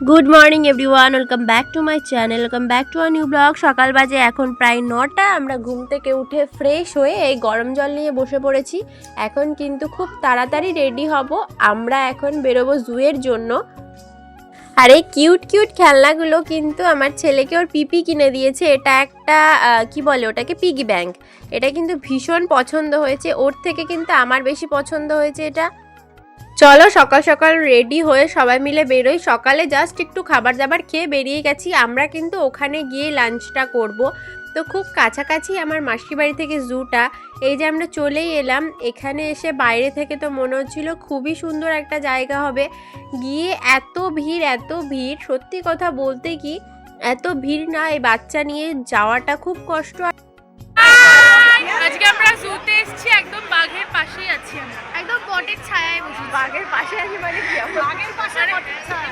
Good morning everyone, welcome back to my channel, welcome back to a new blog. সকাল বাজে এখন প্রায় 9টা। আমরা ঘুম থেকে উঠে ফ্রেশ হয়ে এই গরম জল নিয়ে বসে পড়েছি। এখন কিন্তু খুব তাড়াতাড়ি রেডি হব। আমরা এখন বেরোবো জুয়ের জন্য। আর এই কিউট কিউট খেলনাগুলো কিন্তু আমার ছেলেকে ওর পিপি কিনে দিয়েছে। এটা একটা কি বলে ওটাকে, পিগি ব্যাংক। এটা কিন্তু ভীষণ পছন্দ হয়েছে ওর থেকে, কিন্তু আমার বেশি পছন্দ হয়েছে এটা। চলো সকাল সকাল রেডি হয়ে সবাই মিলে বেরোই। সকালে জাস্ট একটু খাবার দাবার খেয়ে বেরিয়ে গেছি। আমরা কিন্তু ওখানে গিয়ে লাঞ্চটা করব। তো খুব কাছাকাছি আমার মাসির বাড়ি থেকে জুটা। এই যে আমরা চলেই এলাম। এখানে এসে বাইরে থেকে তো মনে হচ্ছিল খুবই সুন্দর একটা জায়গা হবে। গিয়ে এত ভিড়, সত্যি কথা বলতে কি এত ভিড় না, এই বাচ্চা নিয়ে যাওয়াটা খুব কষ্ট। আজকে আমরা জুতে এসেছি, একদম বাঘের পাশেই আছি আমরা, একদম বটের ছায়ায় বসে। বাঘের পাশে আছি মানে কি, বাঘের পাশে বটের ছায়া।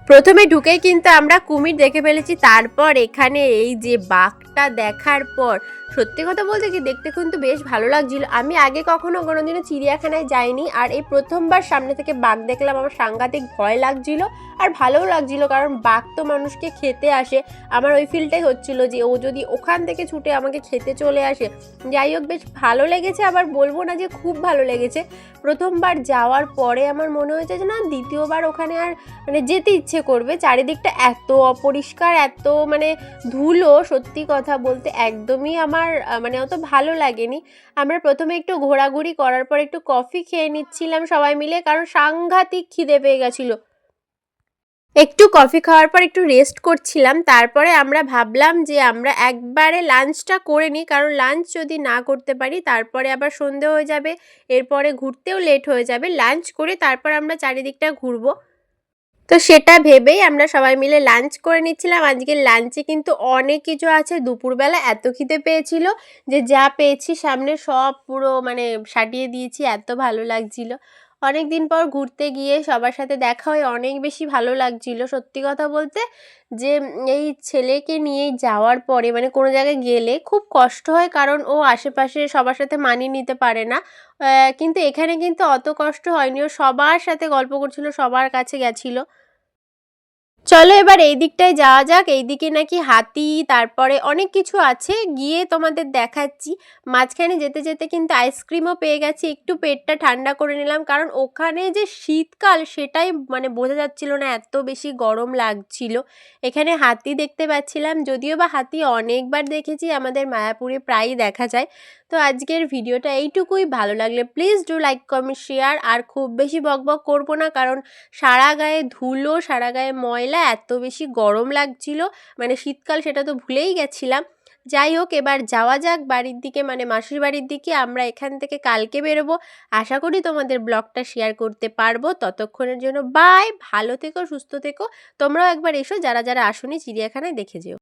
প্রথমে ঢুকেই কিন্তু আমরা কুমির দেখে ফেলেছি। তারপর এখানে এই যে বাঘটা দেখার পর সত্যি কথা বলতে কি দেখতে কিন্তু বেশ ভালো লাগছিল। আমি আগে কখনো কোনোদিনও চিড়িয়াখানায় যাইনি, আর এই প্রথমবার সামনে থেকে বাঘ দেখলাম। আমার সাংঘাতিক ভয় লাগছিল আর ভালোও লাগছিল, কারণ বাঘ তো মানুষকে খেতে আসে। আমার ওই ফিলটাই হচ্ছিল যে ও যদি ওখান থেকে ছুটে আমাকে খেতে চলে আসে। যাই হোক, বেশ ভালো লেগেছে, আবার বলবো না যে খুব ভালো লেগেছে। প্রথমবার যাওয়ার পরে আমার মনে হয়েছে যে না, দ্বিতীয়বার ওখানে আর মানে যেতে ইচ্ছে করবে। চারিদিকটা এত অপরিষ্কার, এত মানে ধুলো, সত্যি কথা বলতে একদমই আমার মানে অত ভালো লাগেনি। আমরা প্রথমে একটু ঘোরাঘুরি করার পর একটু কফি খেয়ে নিচ্ছিলাম সবাই মিলে, কারণ সাংঘাতিক খিদে পেয়ে গেছিলো। একটু কফি খাওয়ার পর একটু রেস্ট করছিলাম। তারপরে আমরা ভাবলাম যে আমরা একবারে লাঞ্চটা করে নিই, কারণ লাঞ্চ যদি না করতে পারি তারপরে আবার সন্ধে হয়ে যাবে, এরপরে ঘুরতেও লেট হয়ে যাবে। লাঞ্চ করে তারপর আমরা চারিদিকটা ঘুরবো। তো সেটা ভেবেই আমরা সবাই মিলে লাঞ্চ করে নিচ্ছিলাম। আজকের লাঞ্চে কিন্তু অনেক কিছু আছে। দুপুরবেলা এত খিদে পেয়েছিল যে যা পেয়েছি সামনে সব পুরো মানে সাটিয়ে দিয়েছি, এত ভালো লাগছিল। অনেক দিন পর ঘুরতে গিয়ে সবার সাথে দেখা হয়ে অনেক বেশি ভালো লাগছিল। সত্যি কথা বলতে যে এই ছেলেকে নিয়ে যাওয়ার পরে মানে কোনো জায়গায় গেলে খুব কষ্ট হয়, কারণ ও আশেপাশে সবার সাথে মানিয়ে নিতে পারে না। কিন্তু এখানে কিন্তু অত কষ্ট হয়নি, ও সবার সাথে গল্প করছিল, সবার কাছে গেছিলো। চলো এবার এই দিকটায় যাওয়া যাক। এইদিকে নাকি হাতি, তারপরে অনেক কিছু আছে, গিয়ে তোমাদের দেখাচ্ছি। মাঝখানে যেতে যেতে কিন্তু আইসক্রিমও পেয়ে গেছি। একটু পেটটা ঠান্ডা করে নিলাম, কারণ ওখানে যে শীতকাল সেটাই মানে বোঝা যাচ্ছিল না, এত বেশি গরম লাগছিল। এখানে হাতি দেখতে পাচ্ছিলাম, যদিও বা হাতি অনেকবার দেখেছি, আমাদের মায়াপুরে প্রায়ই দেখা যায়। তো আজকের ভিডিওটা এইটুকুই। ভালো লাগলে please do like, comment, share. আর খুব বেশি বকবক করবো না, কারণ সারা গায়ে ধুলো, সারা গায়ে ময়লা, এত বেশি গরম লাগছিল, মানে শীতকাল সেটা তো ভুলেই গেছিলাম। যাই হোক, এবার যাওয়া যাক বাড়ির দিকে, মানে মাসির বাড়ির দিকে। আমরা এখান থেকে কালকে বেরোবো। আশা করি তোমাদের ব্লগটা শেয়ার করতে পারবো। ততক্ষণের জন্য বাই, ভালো থেকো, সুস্থ থেকো। তোমরাও একবার এসো, যারা যারা আসোনি চিড়িয়াখানায় দেখে যেও।